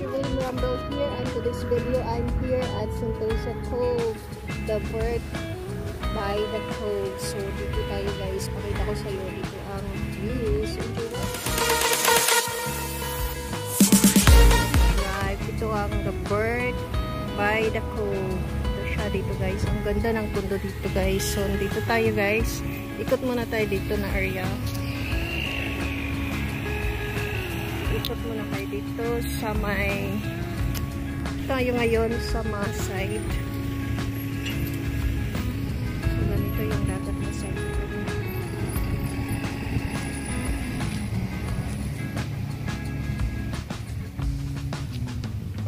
Shireen Rumble here, and to this video I'm here at Sentosa Cove, the bird by the cove. So dito tayo guys, pakita ko sa iyo dito ang views. Right, ito ang the bird by the cove. Ito siya dito guys. Ang ganda ng pundo dito guys. So dito tayo guys. Ikot muna tayo dito na area. Ikot muna tayo dito sa may tayo ngayon sa Masay. So ganito yung dagat na side.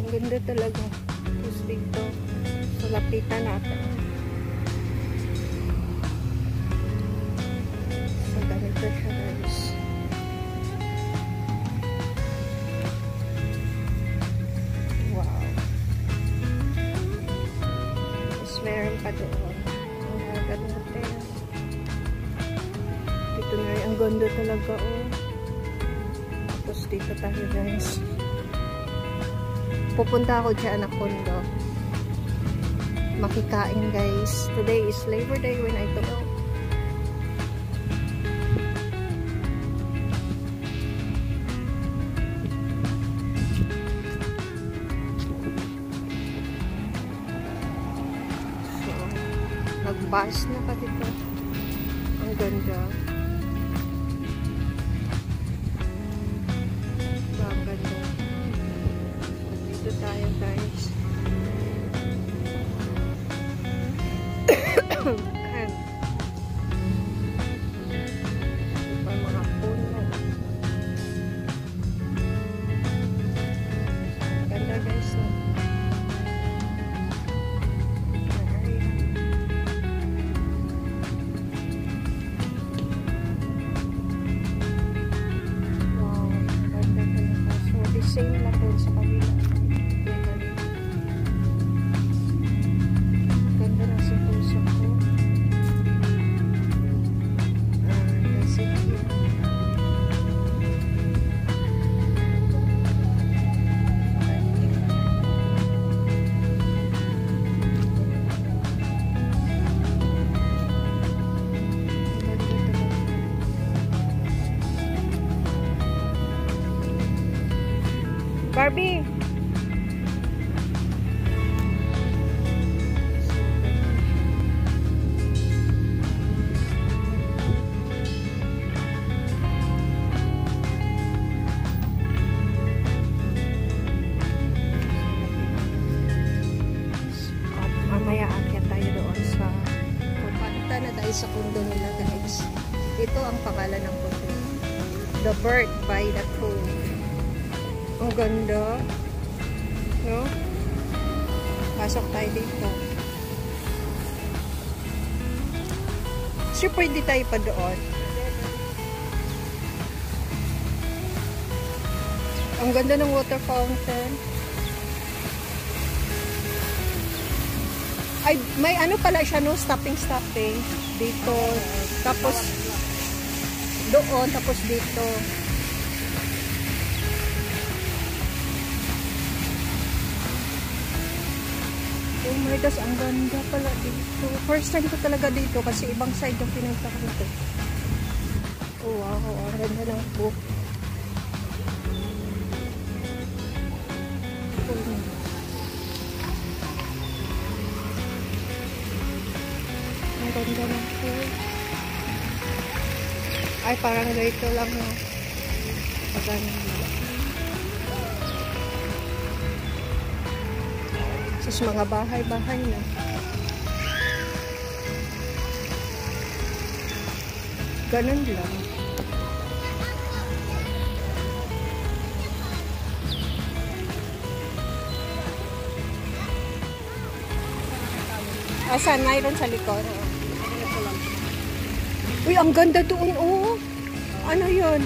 Ang ganda talaga. Tapos dito so lapitan natin. So ganito siya guys. Meron pa doon ang dagat natin. Dito na rin ang ganda talaga oh. Tapos dito tayo guys, pupunta ako dyan na kondo makikain guys. Today is Labor Day when I took out. Nagbas na ka dito. Ang ganda. Ang ganda. Dito tayo guys. Ito pa mga puno. Ang ganda guys. Same lang doon sa kabila. Ganda ng Sentosa ko. That's it here. Barbie! Mamaya akyat tayo doon sa pupunta na tayo sa kundo nila guys. Ito ang pangalan ng kundo. The Bird by the Cove. Ang ganda. No? Pasok tayo dito. So, pwede tayo pa doon. Ang ganda ng water fountain. Ay, may ano pala siya, no? Stopping. Dito. Tapos, doon. Tapos dito. Oh my gosh, ang ganda pala dito. First time ko talaga dito kasi ibang side yung pinunta ko dito. Oh wow, ang ganda ng book. Ang ganda ng book. Ay, parang dito lang no. Maganda. Sus, mga bahay-bahay na. Ganun lang. Asan? Mayroon sa likod. Uy, ang ganda doon, oh. Ano yun?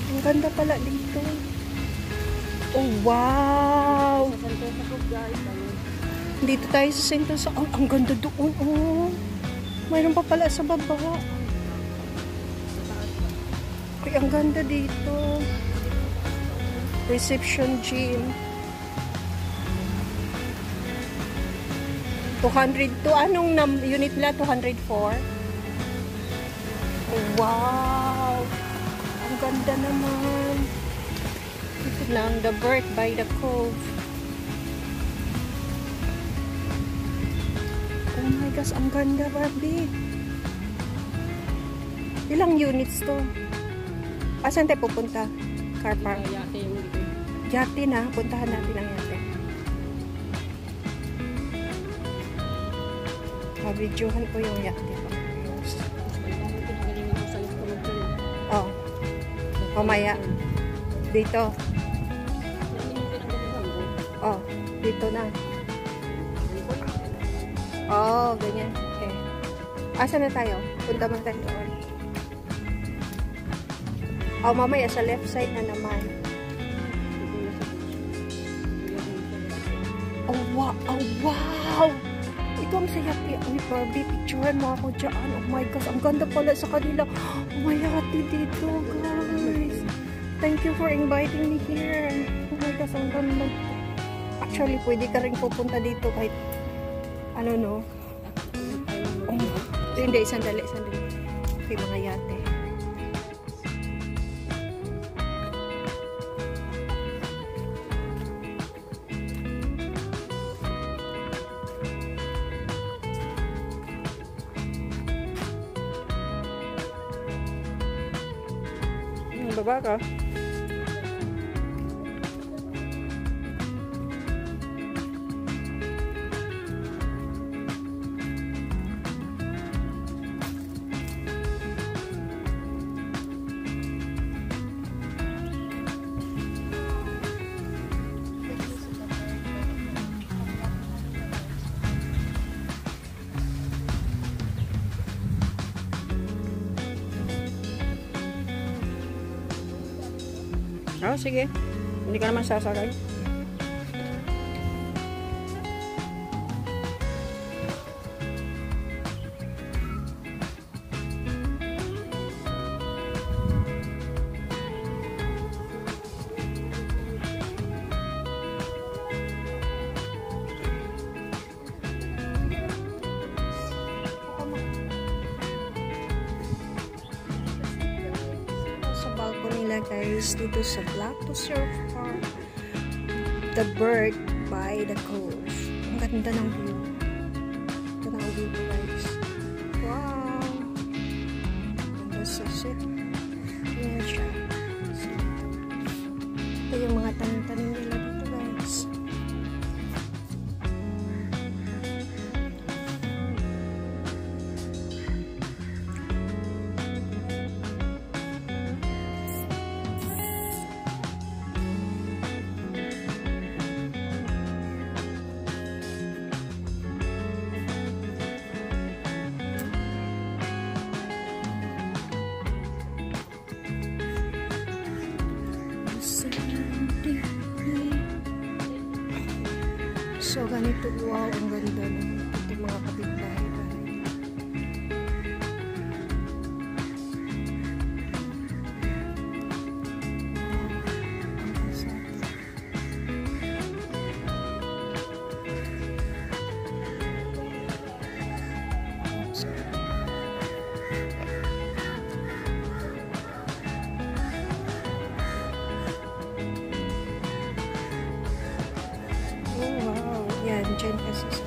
Ang ganda pala dito. Oh, wow! Dito tayo sa Sentosa. Oh, ang ganda doon, oh. Mayroon pa pala sa baba. Ay, ang ganda dito. Reception gym. 202. Anong unit nila? 204? Oh, wow! Ang ganda naman. Ito lang, The Bird by the Cove. Oh my gosh, ang ganda, Barbie. Ilang units to? Asan tayo pupunta? Car park. Yate na. Puntahan natin ang yate. Videohan ko yung yate. Oh. Mamaya. Dito. Oh. Dito na. Oh, ganyan. Okay. Asan na tayo? Punta man tayo doon. Oh, mamaya sa left side na naman. Oh, wow! Oh, wow! Ito ang saya. Uy, Barbie, picturean mo ako dyan. Oh my gosh, ang ganda pala sa kanila. Oh my hati dito, guys. Thank you for inviting me here. Oh my gosh, ang ganda. Actually, pwede ka rin pupunta dito kahit ano, no? Oh, hindi, sandali. Okay, mga yate. Baba ka. Oh, sige. Hindi ka naman sasakay. Guys, dito sa Black to Surf Park, The Bird by the Cove. Ang ganda ng view. Ito na ang view ko, guys. Wow! Ganda sa shit. Ayan siya. Ito yung mga tanim-tanim nila dito, guys. So, ganito, wow, ang ganda ng itong mga kapitbahay. Diyan kasi sa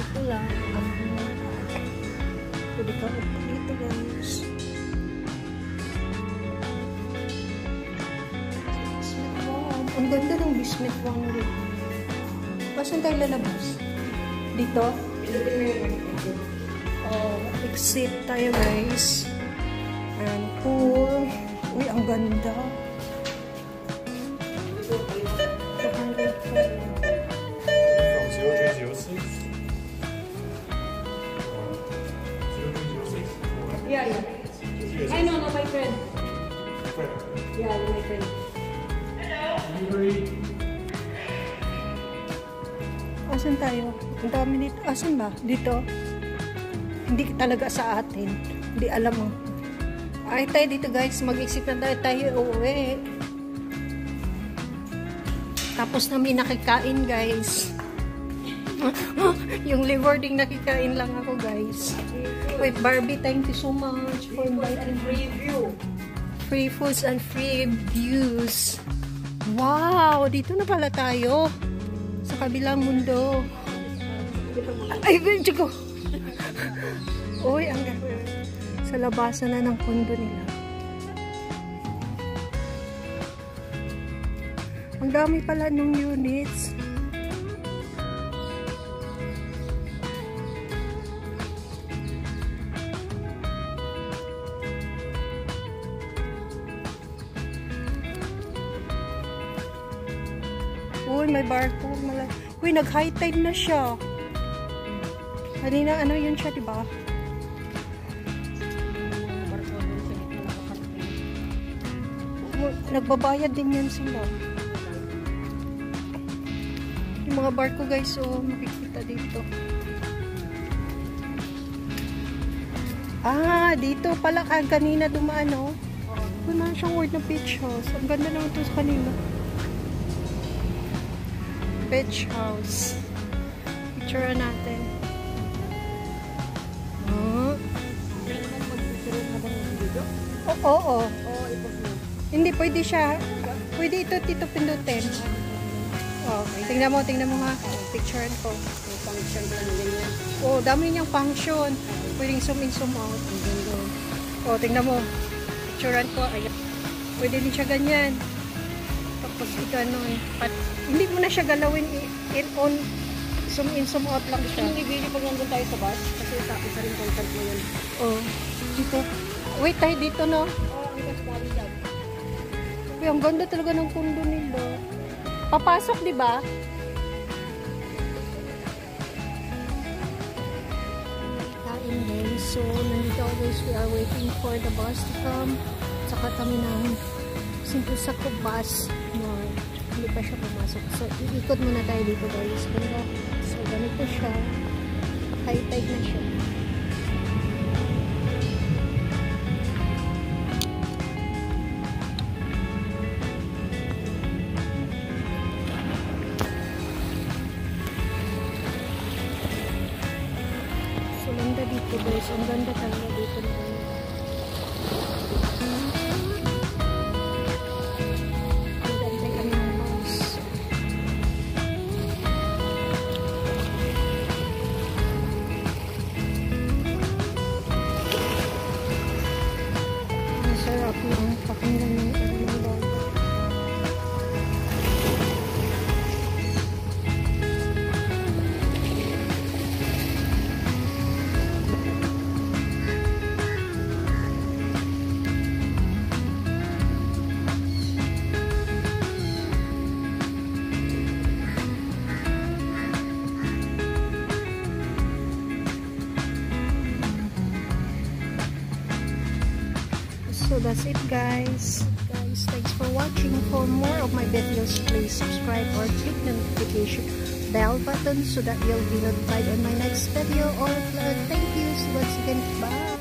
dito lang pwede ka dito, guys. Ang ganda ng basement 1 Pasan tayo lalabas? Dito? Oh, exit tayo, guys. And pool. Uy, ang ganda. Yeah. I know, my friend. Yeah, my friend. Hello. Asan tayo? Ang dami dito. Asan ba? Dito? Hindi talaga sa atin. Hindi alam mo. Ay tayo dito guys, mag-isip na tayo uuwi. Tapos namin nakikain guys. Yung liver ding nakikain lang ako guys. Wait, Barbie, thank you so much for inviting me. Free foods and free views. Wow, dito na pala tayo. Sa kabilang mundo. Ay, video ko. Uy, ang ganda. Sa labasan na ng kondo nila. Ang dami pala nung units. Uy, may barko. Uy, nag-high tide na siya. Kanina, ano yun siya, diba? Nagbabayad din yan sila. Yung mga barko guys, so makikita dito. Ah, dito pala kanina dumaan, no? Uy, man siyang word na beach house. Ang ganda naman ito sa kanina. Beach house. Picture natin. Oo. Hindi, pwede siya. Pwede ito, Tito Pindutin. Okay, tingnan mo ha. Picturean ko. Function lang ganyan. Oh, dami niyang function. Pwedeng zoom in, zoom out. Oh, tingnan mo. Picturean ko. Ayan. Pwede din siya ganyan. Tapos ikanon. Hindi mo na siya galawin on. Zoom in, zoom out lang siya. Hindi video pag nandun tayo sa bus. Kasi isa rin content mo yun. Oh, dito. Wait, tayo dito, no? Uy, ang ganda talaga ng kondo nila. Papasok, di ba? Kain guys. So, nandito guys, we are waiting for the bus to come. Saka kami ng simple sakto bus. No, hindi pa siya pumasok. So, iikot muna tayo dito guys. Ganda. So, ganito siya. High tide na siya. Dito guys, ang ganda talaga dito na ang ganda kami ng bus. Ang sarap ng pakinggan ng bus. So that's it guys. Thanks for watching. For more of my videos, please subscribe or click the notification bell button so that you'll be notified on my next video. Or thank you. So once again, bye.